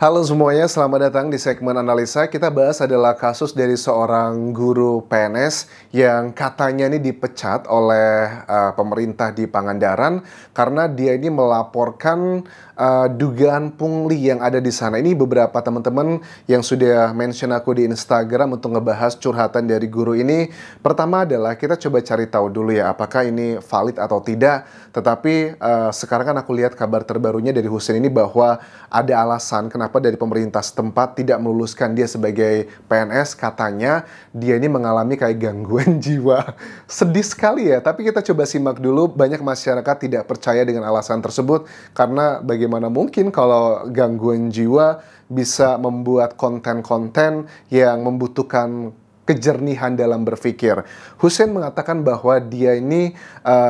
Halo semuanya, selamat datang di segmen analisa. Kita bahas adalah kasus dari seorang guru PNS yang katanya ini dipecat oleh pemerintah di Pangandaran karena dia ini melaporkan dugaan pungli yang ada di sana. Ini beberapa teman-teman yang sudah mention aku di Instagram untuk ngebahas curhatan dari guru ini. Pertama adalah kita coba cari tahu dulu ya, apakah ini valid atau tidak. Tetapi sekarang kan aku lihat kabar terbarunya dari Husein ini bahwa ada alasan kenapa dari pemerintah setempat tidak meluluskan dia sebagai PNS. Katanya dia ini mengalami kayak gangguan jiwa. Sedih sekali ya, tapi kita coba simak dulu. Banyak masyarakat tidak percaya dengan alasan tersebut karena bagaimana mungkin kalau gangguan jiwa bisa membuat konten-konten yang membutuhkan kejernihan dalam berpikir. Husein mengatakan bahwa dia ini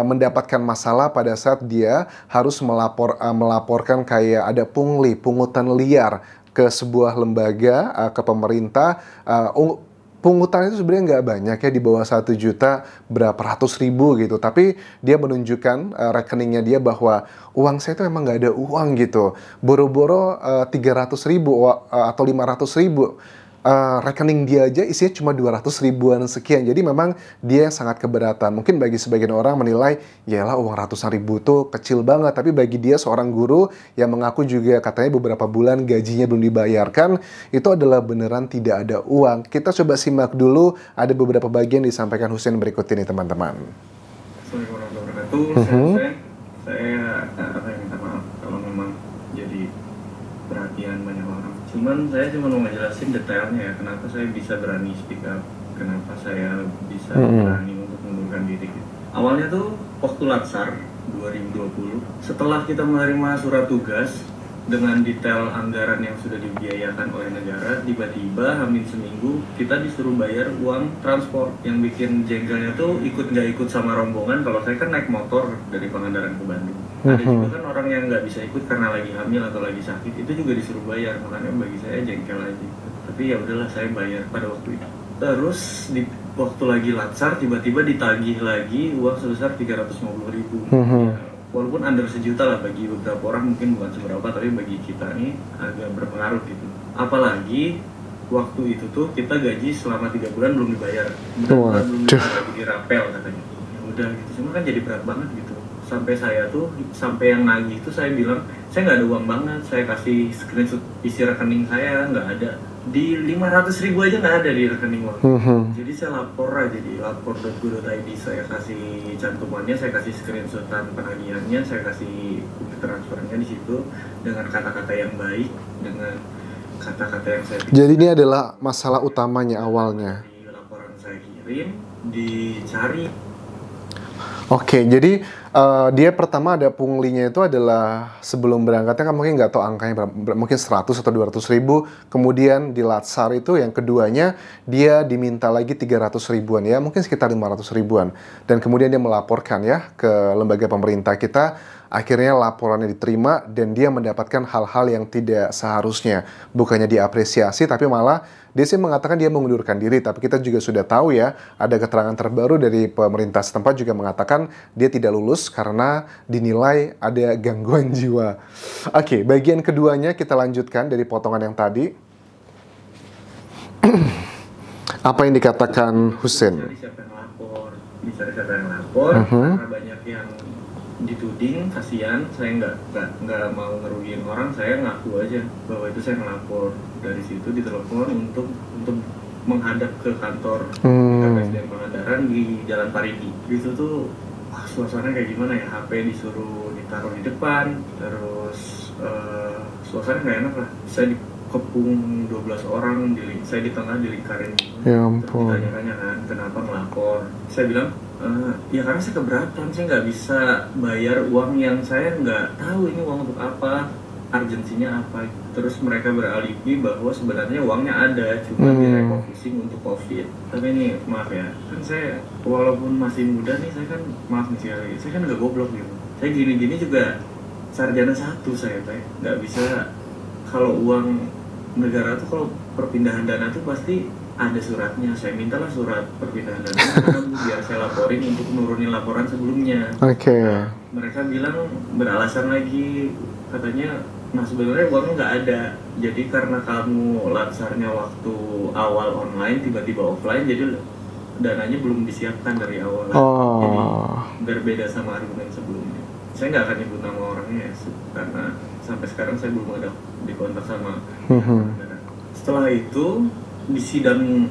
mendapatkan masalah pada saat dia harus melaporkan kayak ada pungutan liar ke sebuah lembaga, ke pemerintah. Pungutan itu sebenarnya nggak banyak ya, di bawah 1 juta, berapa ratus ribu gitu. Tapi dia menunjukkan rekeningnya dia bahwa uang saya itu emang nggak ada uang gitu. Boro-boro 300 ribu atau 500 ribu. Rekening dia aja isinya cuma 200 ribuan sekian. Jadi memang dia sangat keberatan. Mungkin bagi sebagian orang menilai, yalah uang ratusan ribu tuh kecil banget. Tapi bagi dia seorang guru yang mengaku juga katanya beberapa bulan gajinya belum dibayarkan, itu adalah beneran tidak ada uang. Kita coba simak dulu, ada beberapa bagian disampaikan Husein berikut ini teman-teman. Assalamualaikum warahmatullahi wabarakatuh. Saya minta maaf kalau memang jadi perhatian banyak orang. Saya cuma mau ngejelasin detailnya ya, kenapa saya bisa berani speak up, kenapa saya bisa berani untuk mengundurkan diri gitu. Awalnya tuh waktu Latsar 2020, setelah kita menerima surat tugas dengan detail anggaran yang sudah dibiayakan oleh negara, tiba-tiba hamin seminggu kita disuruh bayar uang transport. Yang bikin jengkelnya tuh nggak ikut sama rombongan. Kalau saya kan naik motor dari Pangandaran ke Bandung. Ada juga kan orang yang nggak bisa ikut karena lagi hamil atau lagi sakit, itu juga disuruh bayar. Makanya bagi saya jengkel aja. Tapi ya udahlah, saya bayar pada waktu itu. Terus di waktu lagi Latsar tiba-tiba ditagih lagi uang sebesar 350 ribu. Ya, walaupun under 1 juta lah, bagi beberapa orang mungkin bukan seberapa, tapi bagi kita nih agak berpengaruh gitu. Apalagi waktu itu tuh kita gaji selama 3 bulan belum dibayar, benar-benar belum dibayar, dirapel katanya. Ya udah gitu, cuma kan jadi berat banget gitu. Sampai yang nagih itu saya bilang, saya nggak ada uang banget, saya kasih screenshot isi rekening saya, nggak ada. Di 500 ribu aja nggak ada di rekening uang. Jadi saya lapor aja di lapor.go.id, saya kasih cantumannya, saya kasih screenshotan penagihannya, saya kasih bukti transfernya di situ dengan kata-kata yang baik, dengan kata-kata yang saya pikirkan. Jadi ini adalah masalah utamanya awalnya. Di laporan saya kirim, dicari. Oke, jadi dia pertama ada punglinya itu adalah sebelum berangkatnya kan mungkin nggak tahu angkanya berapa, mungkin 100 atau 200 ribu. Kemudian di Latsar itu yang keduanya dia diminta lagi 300 ribuan ya, mungkin sekitar 500 ribuan. Dan kemudian dia melaporkan ya ke lembaga pemerintah kita. Akhirnya laporannya diterima dan dia mendapatkan hal-hal yang tidak seharusnya. Bukannya diapresiasi, tapi malah dia sih mengatakan dia mengundurkan diri. Tapi kita juga sudah tahu ya, ada keterangan terbaru dari pemerintah setempat juga mengatakan dia tidak lulus karena dinilai ada gangguan jiwa. Oke, bagian keduanya kita lanjutkan dari potongan yang tadi. Apa yang dikatakan Husein? Bisa siapa yang lapor, karena banyak yang dituding, kasihan. Saya nggak mau ngerugiin orang, saya ngaku aja bahwa itu saya ngelapor. Dari situ ditelepon untuk menghadap ke kantor KPSDM Pangandaran di Jalan Parigi. Itu tuh suasana kayak gimana ya, HP disuruh ditaruh di depan, terus suasana nggak enak lah. Saya dikepung 12 orang, saya di tengah dilingkarin. Ya ampun. Terus ditanya-tanya kan kenapa ngelapor. Saya bilang, ya karena saya keberatan, saya nggak bisa bayar uang yang saya nggak tahu ini uang untuk apa, urgensinya apa. Terus mereka beralibi bahwa sebenarnya uangnya ada, cuma direfocusing untuk COVID. Tapi ini maaf ya, kan saya walaupun masih muda nih, saya kan maaf nih sekali, saya kan nggak goblok gitu. Saya gini-gini juga sarjana 1 saya, nggak bisa. Kalau uang negara tuh, kalau perpindahan dana tuh pasti ada suratnya. Saya mintalah surat perpindahan dana biar saya laporin untuk nurunin laporan sebelumnya. Nah, mereka bilang beralasan lagi, katanya nah sebenarnya uangnya nggak ada, jadi karena kamu lansarnya waktu awal online tiba-tiba offline, jadi dananya belum disiapkan dari awal. Jadi berbeda sama argumen sebelumnya. Saya nggak akan nyebut nama orangnya ya, karena sampai sekarang saya belum ada dikontak sama negara. Setelah itu di sidang.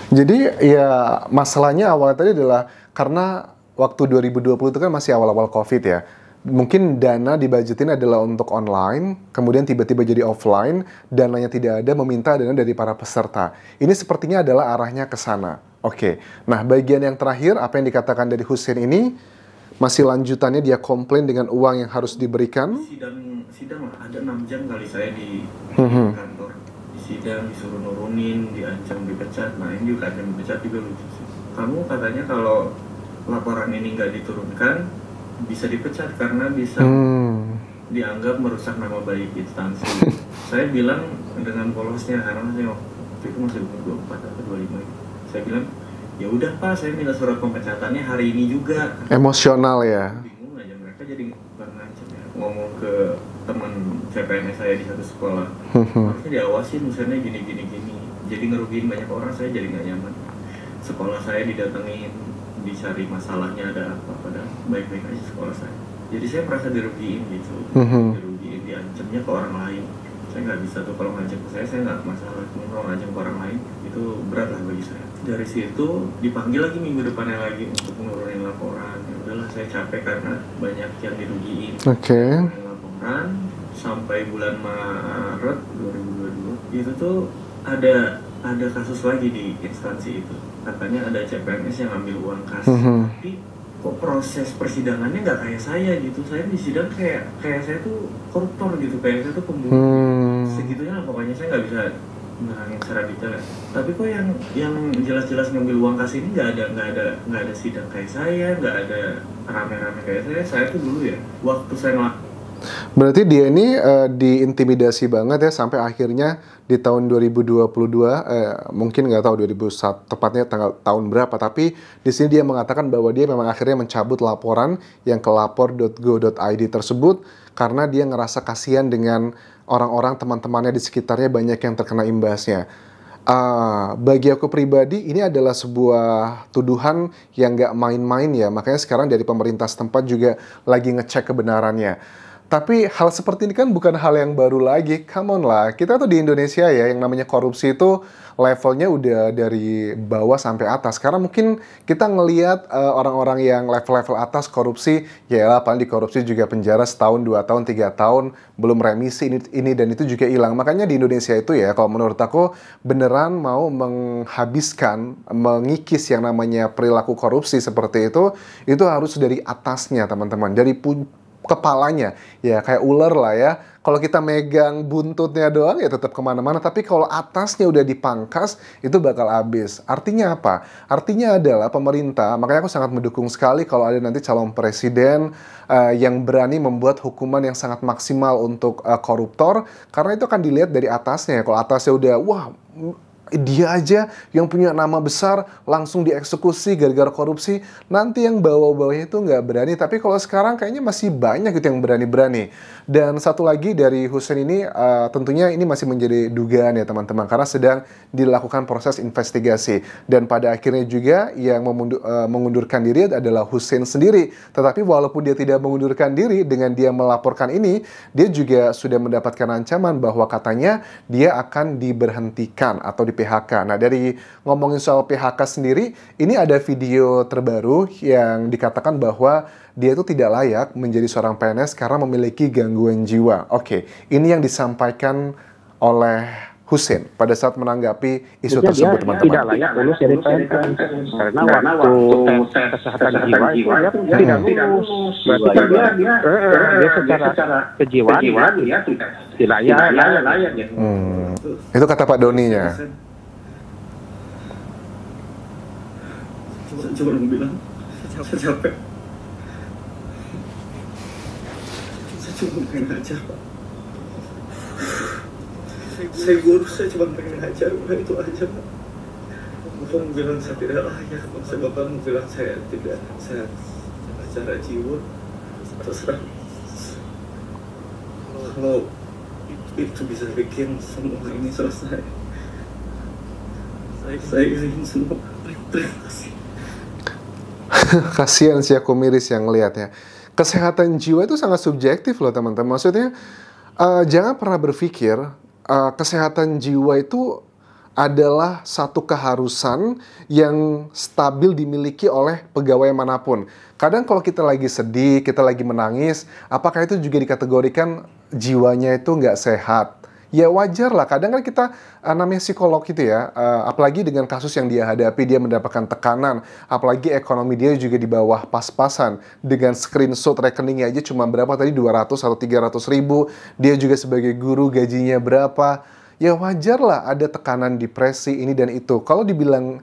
Jadi ya masalahnya awalnya tadi adalah karena waktu 2020 itu kan masih awal-awal COVID ya. Mungkin dana dibajetin adalah untuk online, kemudian tiba-tiba jadi offline, dananya tidak ada, meminta dana dari para peserta. Ini sepertinya adalah arahnya ke sana. Oke, nah bagian yang terakhir, apa yang dikatakan dari Hussein ini, masih lanjutannya dia komplain dengan uang yang harus diberikan. Sidang lah, ada 6 jam kali saya di kantor. Di sidang, disuruh nurunin, diancam dipecat, nah ini juga ancam dipecat juga lucu sih. Kamu katanya kalau laporan ini nggak diturunkan, bisa dipecat karena bisa dianggap merusak nama baik instansi. Saya bilang dengan polosnya, karena saya waktu itu masih umur 24 atau 25. Saya bilang, ya udah Pak, saya minta surat pemecatannya hari ini juga. Emosional ya. Bingung aja mereka, jadi ngancam ya. Ngomong ke teman CPNS saya di satu sekolah, harusnya diawasin misalnya gini. Jadi ngerugiin banyak orang, saya jadi nggak nyaman. Sekolah saya didatengin, dicari masalahnya ada apa, padahal baik-baik aja sekolah saya. Jadi saya merasa dirugiin gitu, dirugiin, diancamnya ke orang lain. Saya nggak bisa tuh, kalau ngancam ke saya nggak masalah, cuma kalau ngancam ke orang lain itu berat lah bagi saya. Dari situ dipanggil lagi minggu depannya lagi untuk menurunin laporan. Ya udahlah, saya capek karena banyak yang dirugiin. Laporan sampai bulan Maret 2022 itu tuh ada kasus lagi di instansi itu. Katanya ada CPNS yang ambil uang kas. Tapi kok proses persidangannya nggak kayak saya gitu. Saya di sidang kayak saya tuh koruptor gitu, kayak saya tuh pembunuh. Segitunya lah pokoknya, saya nggak bisa nerangin secara detail ya. Tapi kok yang jelas-jelas ngambil uang kas ini nggak ada sidang kayak saya, nggak ada rame-rame kayak saya. Saya tuh dulu ya, waktu saya berarti dia ini diintimidasi banget ya sampai akhirnya di tahun 2022, mungkin nggak tahu 2001 tepatnya tahun berapa, tapi di sini dia mengatakan bahwa dia memang akhirnya mencabut laporan yang ke lapor.go.id tersebut karena dia ngerasa kasihan dengan orang-orang teman-temannya di sekitarnya banyak yang terkena imbasnya. Bagi aku pribadi ini adalah sebuah tuduhan yang nggak main-main ya, makanya sekarang dari pemerintah setempat juga lagi ngecek kebenarannya. Tapi hal seperti ini kan bukan hal yang baru lagi, come on lah. Kita tuh di Indonesia ya, yang namanya korupsi itu levelnya udah dari bawah sampai atas. Karena mungkin kita ngelihat orang-orang yang level-level atas korupsi, ya lah paling dikorupsi juga penjara setahun, 2 tahun, 3 tahun, belum remisi ini dan itu juga hilang. Makanya di Indonesia itu ya, kalau menurut aku beneran mau menghabiskan, mengikis yang namanya perilaku korupsi seperti itu harus dari atasnya teman-teman, dari kepalanya, ya kayak ular lah ya. Kalau kita megang buntutnya doang ya tetap kemana-mana, tapi kalau atasnya udah dipangkas itu bakal habis. Artinya apa? Artinya adalah pemerintah, makanya aku sangat mendukung sekali kalau ada nanti calon presiden yang berani membuat hukuman yang sangat maksimal untuk koruptor, karena itu akan dilihat dari atasnya. Kalau atasnya udah, wah dia aja yang punya nama besar langsung dieksekusi gara-gara korupsi, nanti yang bawah-bawahnya itu nggak berani. Tapi kalau sekarang kayaknya masih banyak gitu yang berani-berani. Dan satu lagi dari Hussein ini, tentunya ini masih menjadi dugaan ya teman-teman, karena sedang dilakukan proses investigasi. Dan pada akhirnya juga yang mengundurkan diri adalah Hussein sendiri. Tetapi walaupun dia tidak mengundurkan diri, dengan dia melaporkan ini, dia juga sudah mendapatkan ancaman bahwa katanya dia akan diberhentikan atau di PHK. Nah, dari ngomongin soal PHK sendiri, ini ada video terbaru yang dikatakan bahwa dia itu tidak layak menjadi seorang PNS karena memiliki gangguan jiwa. Oke, ini yang disampaikan oleh Hussein pada saat menanggapi isu tersebut, teman-teman. Tidak layak lulus jadi PNS karena waktu tes kesehatan jiwa itu dia tidak lulus. Berarti kan dia secara kejiwaan dia tidak layak ya. Itu kata Pak Doninya. Coba bilang, saya capek. Saya cuma pengen ngajar, Pak. Saya guru, saya cuma pengen ngajar, udah itu aja, Pak. Bapak mau bilang saya tidak layak, Bapak mau bilang saya tidak sehat secara jiwa. Terserah. Kalau itu bisa bikin semua ini selesai. Saya ingin semua. Terima kasih. Kasihan sih, aku miris yang ngelihatnya. Kesehatan jiwa itu sangat subjektif loh teman-teman. Maksudnya jangan pernah berpikir kesehatan jiwa itu adalah satu keharusan yang stabil dimiliki oleh pegawai manapun. Kadang kalau kita lagi sedih, kita lagi menangis, apakah itu juga dikategorikan jiwanya itu nggak sehat? Ya wajar lah, kadang kan kita namanya psikolog gitu ya, apalagi dengan kasus yang dia hadapi, dia mendapatkan tekanan, apalagi ekonomi dia juga di bawah pas-pasan, dengan screenshot rekeningnya aja cuma berapa tadi, 200 atau 300 ribu, dia juga sebagai guru gajinya berapa, ya wajar lah ada tekanan, depresi, ini dan itu. Kalau dibilang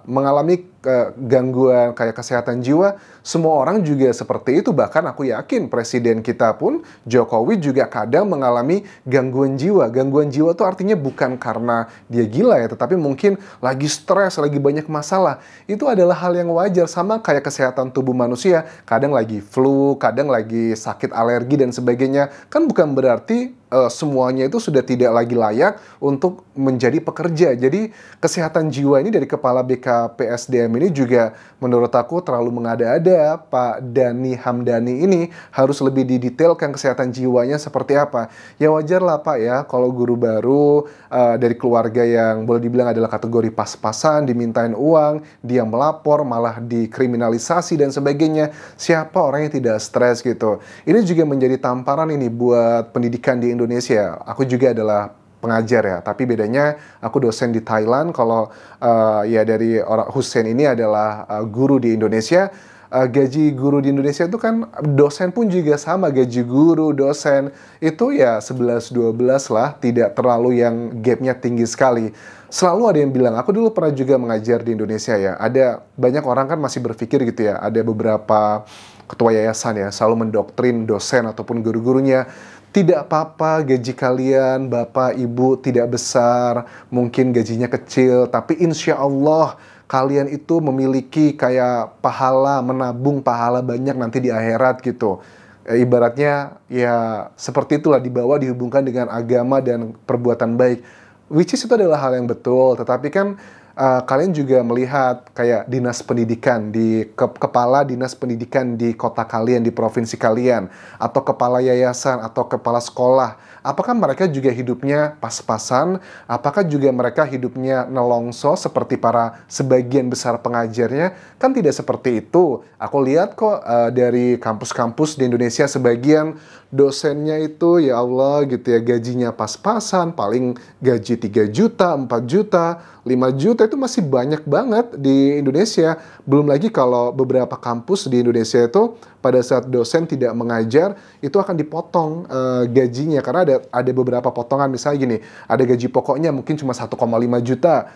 mengalami gangguan kayak kesehatan jiwa, semua orang juga seperti itu. Bahkan aku yakin presiden kita pun, Jokowi, juga kadang mengalami gangguan jiwa. Gangguan jiwa itu artinya bukan karena dia gila ya, tetapi mungkin lagi stres, lagi banyak masalah. Itu adalah hal yang wajar, sama kayak kesehatan tubuh manusia. Kadang lagi flu, kadang lagi sakit alergi dan sebagainya. Kan bukan berarti semuanya itu sudah tidak lagi layak untuk menjadi pekerja. Jadi kesehatan jiwa ini dari Kepala BKPSDM ini juga menurut aku terlalu mengada-ada. Pak Dhani Hamdani ini harus lebih didetailkan kesehatan jiwanya seperti apa. Ya wajar lah Pak ya, kalau guru baru dari keluarga yang boleh dibilang adalah kategori pas-pasan, dimintain uang, dia melapor, malah dikriminalisasi dan sebagainya. Siapa orang yang tidak stres gitu. Ini juga menjadi tamparan ini buat pendidikan di Indonesia. Aku juga adalah pengajar ya, tapi bedanya aku dosen di Thailand. Kalau ya dari orang Hussein ini adalah guru di Indonesia. Gaji guru di Indonesia itu kan dosen pun juga sama, gaji guru dosen itu ya 11-12 lah, tidak terlalu yang gapnya tinggi sekali. Selalu ada yang bilang, aku dulu pernah juga mengajar di Indonesia ya, ada banyak orang kan masih berpikir gitu ya, ada beberapa ketua yayasan ya selalu mendoktrin dosen ataupun guru-gurunya, tidak apa-apa gaji kalian Bapak Ibu tidak besar, mungkin gajinya kecil, tapi insya Allah kalian itu memiliki kayak pahala, menabung pahala banyak nanti di akhirat gitu. Ibaratnya ya seperti itulah, dibawa dihubungkan dengan agama dan perbuatan baik. Which is itu adalah hal yang betul, tetapi kan kalian juga melihat kayak dinas pendidikan, di kepala dinas pendidikan di kota kalian, di provinsi kalian, atau kepala yayasan, atau kepala sekolah. Apakah mereka juga hidupnya pas-pasan? Apakah juga mereka hidupnya nelongso seperti para sebagian besar pengajarnya? Kan tidak seperti itu. Aku lihat kok dari kampus-kampus di Indonesia sebagian dosennya itu ya Allah gitu ya, gajinya pas-pasan, paling gaji 3 juta, 4 juta, 5 juta, itu masih banyak banget di Indonesia. Belum lagi kalau beberapa kampus di Indonesia itu pada saat dosen tidak mengajar, itu akan dipotong gajinya. Karena ada beberapa potongan, misalnya gini, ada gaji pokoknya mungkin cuma 1,5 juta.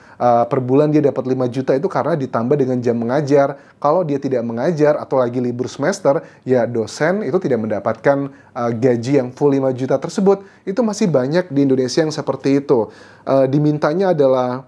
Per bulan dia dapat 5 juta itu karena ditambah dengan jam mengajar. Kalau dia tidak mengajar atau lagi libur semester, ya dosen itu tidak mendapatkan gaji yang full 5 juta tersebut. Itu masih banyak di Indonesia yang seperti itu. Dimintanya adalah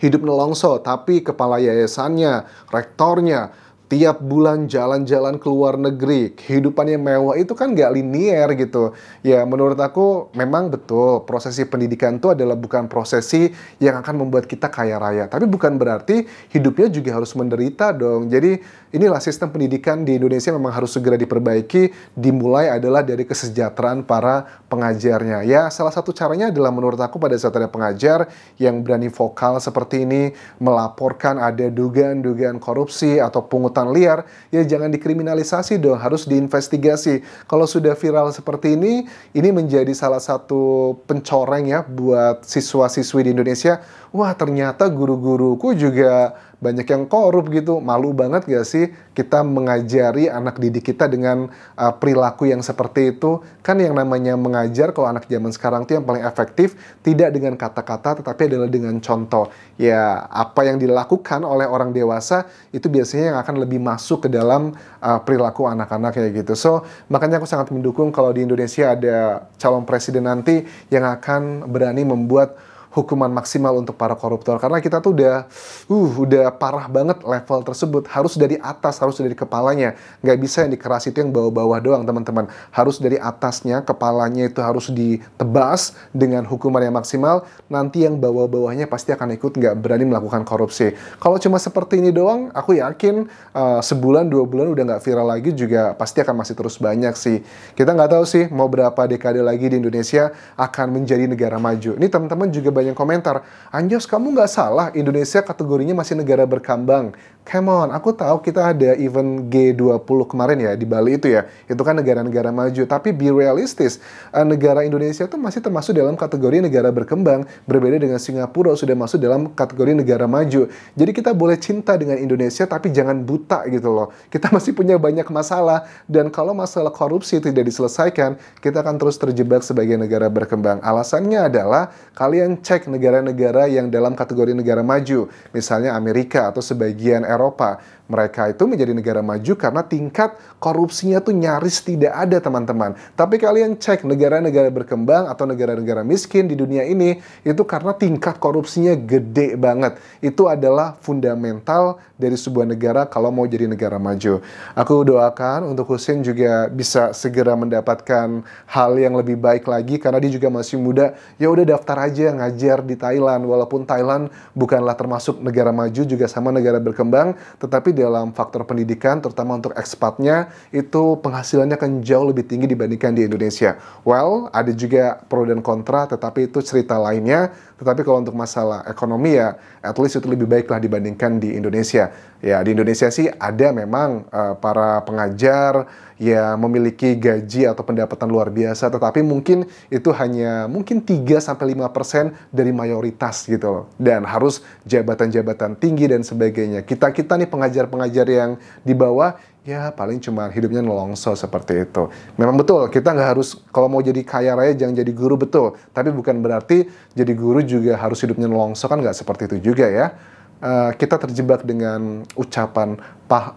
hidup nelongso, tapi kepala yayasannya, rektornya, tiap bulan jalan-jalan ke luar negeri, kehidupannya mewah, itu kan nggak linear gitu. Ya menurut aku memang betul, prosesi pendidikan itu adalah bukan prosesi yang akan membuat kita kaya raya. Tapi bukan berarti hidupnya juga harus menderita dong. Jadi inilah sistem pendidikan di Indonesia memang harus segera diperbaiki, dimulai adalah dari kesejahteraan para pengajarnya. Ya salah satu caranya adalah menurut aku pada saat ada pengajar yang berani vokal seperti ini, melaporkan ada dugaan-dugaan korupsi atau pungutan liar, ya jangan dikriminalisasi dong, harus diinvestigasi. Kalau sudah viral seperti ini menjadi salah satu pencoreng ya buat siswa-siswi di Indonesia. Wah ternyata guru-guruku juga banyak yang korup gitu. Malu banget gak sih kita mengajari anak didik kita dengan perilaku yang seperti itu? Kan yang namanya mengajar kalau anak zaman sekarang tuh yang paling efektif tidak dengan kata-kata tetapi adalah dengan contoh. Ya apa yang dilakukan oleh orang dewasa itu biasanya yang akan lebih masuk ke dalam perilaku anak-anak kayak gitu. So makanya aku sangat mendukung kalau di Indonesia ada calon presiden nanti yang akan berani membuat hukuman maksimal untuk para koruptor, karena kita tuh udah parah banget level tersebut. Harus dari atas, harus dari kepalanya. Nggak bisa yang dikeras itu yang bawah-bawah doang, teman-teman. Harus dari atasnya, kepalanya itu harus ditebas dengan hukuman yang maksimal. Nanti yang bawah-bawahnya pasti akan ikut nggak berani melakukan korupsi. Kalau cuma seperti ini doang, aku yakin sebulan, 2 bulan udah nggak viral lagi juga pasti akan masih terus banyak sih. Kita nggak tahu sih mau berapa dekade lagi di Indonesia akan menjadi negara maju. Ini teman-teman juga banyak komentar, Anjos kamu nggak salah, Indonesia kategorinya masih negara berkembang. Come on, aku tahu kita ada event G20 kemarin ya di Bali itu ya. Itu kan negara-negara maju, tapi be realistis. Negara Indonesia itu masih termasuk dalam kategori negara berkembang, berbeda dengan Singapura sudah masuk dalam kategori negara maju. Jadi kita boleh cinta dengan Indonesia tapi jangan buta gitu loh. Kita masih punya banyak masalah, dan kalau masalah korupsi tidak diselesaikan, kita akan terus terjebak sebagai negara berkembang. Alasannya adalah kalian cek negara-negara yang dalam kategori negara maju, misalnya Amerika atau sebagian Eropa. Mereka itu menjadi negara maju karena tingkat korupsinya tuh nyaris tidak ada, teman-teman. Tapi kalian cek negara-negara berkembang atau negara-negara miskin di dunia ini, itu karena tingkat korupsinya gede banget. Itu adalah fundamental dari sebuah negara kalau mau jadi negara maju. Aku doakan untuk Husin juga bisa segera mendapatkan hal yang lebih baik lagi, karena dia juga masih muda. Ya udah daftar aja ngajar di Thailand, walaupun Thailand bukanlah termasuk negara maju, juga sama negara berkembang, tetapi dalam faktor pendidikan, terutama untuk ekspatnya, itu penghasilannya akan jauh lebih tinggi dibandingkan di Indonesia. Well, ada juga pro dan kontra, tetapi itu cerita lainnya. Tetapi kalau untuk masalah ekonomi ya, at least itu lebih baiklah dibandingkan di Indonesia. Ya, di Indonesia sih ada memang para pengajar yang memiliki gaji atau pendapatan luar biasa, tetapi mungkin itu hanya 3-5% dari mayoritas gitu loh. Dan harus jabatan-jabatan tinggi dan sebagainya. Kita nih pengajar-pengajar yang di bawah, ya paling cuma hidupnya nelongso seperti itu. Memang betul, kita nggak harus, kalau mau jadi kaya raya jangan jadi guru, betul. Tapi bukan berarti jadi guru juga harus hidupnya nelongso, kan nggak seperti itu juga ya. Kita terjebak dengan ucapan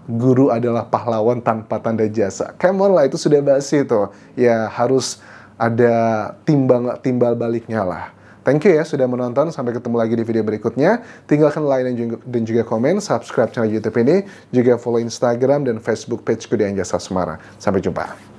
guru adalah pahlawan tanpa tanda jasa. Come on lah, itu sudah basi tuh. Ya harus ada timbal baliknya lah. Thank you ya sudah menonton. Sampai ketemu lagi di video berikutnya. Tinggalkan like dan juga komen, subscribe channel YouTube ini, juga follow Instagram dan Facebook page Kudian Jasa Semara. Sampai jumpa.